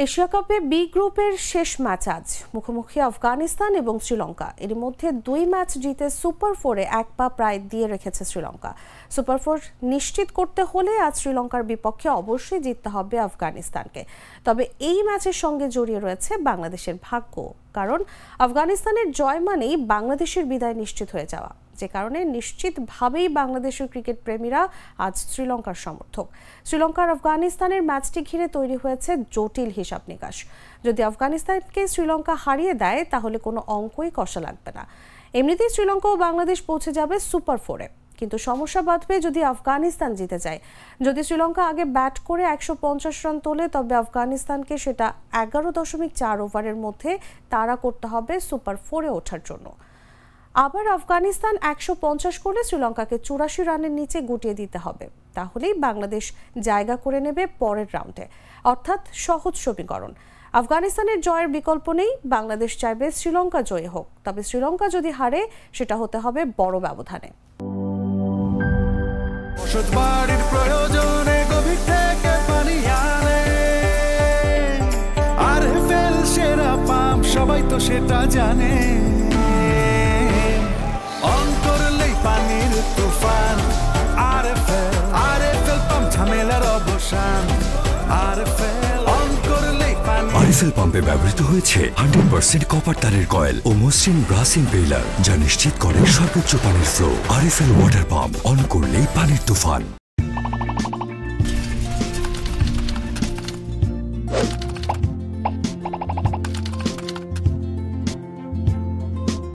Asia কাপে B গ্রুপের শেষ ম্যাচ আজ মুখোমুখি আফগানিস্তান এবং শ্রীলঙ্কা। এর মধ্যে 2 ম্যাচ জিতে সুপার ফোরে এক পা প্রায় দিয়ে রেখেছে শ্রীলঙ্কা। সুপার ফোর নিশ্চিত করতে হলে আজ শ্রীলঙ্কার বিপক্ষে অবশ্যই জিততে হবে আফগানিস্তানকে। তবে এই ম্যাচের সঙ্গে জড়িয়ে রয়েছে বাংলাদেশের ভাগ্য, কারণ আফগানিস্তানের জয় মানেই বাংলাদেশের বিদায় নিশ্চিত হয়ে যাওয়া, যে কারণে নিশ্চিতভাবেই বাংলাদেশের ক্রিকেট প্রেমীরা আজ শ্রীলঙ্কার সমর্থক। শ্রীলঙ্কার আফগানিস্তানের ম্যাচটি ঘিরে তৈরি হয়েছে জটিল হিসাব নিকাশ। যদি আফগানিস্তানকে শ্রীলঙ্কা হারিয়ে দেয় তাহলে কোনো অঙ্কই কষা লাগবে না। এমনিতেই শ্রীলঙ্কা ও বাংলাদেশ পৌঁছে যাবে সুপার ফোরে, কিন্তু সমস্যা বাঁধবে যদি আফগানিস্তান জিতে যায়। যদি শ্রীলঙ্কা আগে ব্যাট করে 150 রান তোলে, তবে আফগানিস্তানকে সেটা 11.4 ওভারের মধ্যে তাড়া করতে হবে সুপার ফোরে ওঠার জন্য। আবার আফগানিস্তান 150 করলে শ্রীলঙ্কাকে 84 রানের নিচে গুটিয়ে দিতে হবে। তাহলেই বাংলাদেশ জায়গা করে নেবে পরের রাউন্ডে, অর্থাৎ সহজ সমীকরণ। আফগানিস্তানের জয়ের বিকল্প নেই। বাংলাদেশ চাইবে শ্রীলঙ্কা জয়ী হোক, তবে শ্রীলঙ্কা যদি হারে সেটা হতে হবে বড় ব্যবধানে। সবাই তো সেটা জানে, অন্তরলেই পানির তুফান। আরএফএল পাম্প ঝামেলার অবসান। আরএফএল পাম্পে ব্যবহৃত হয়েছে 100% কপার তারের কয়েল ও মসৃণ ব্রাস ইম্পেলার, যা নিশ্চিত করে সর্বোচ্চ পানির flow. RFL water pump, on করলেই পানির তুফান।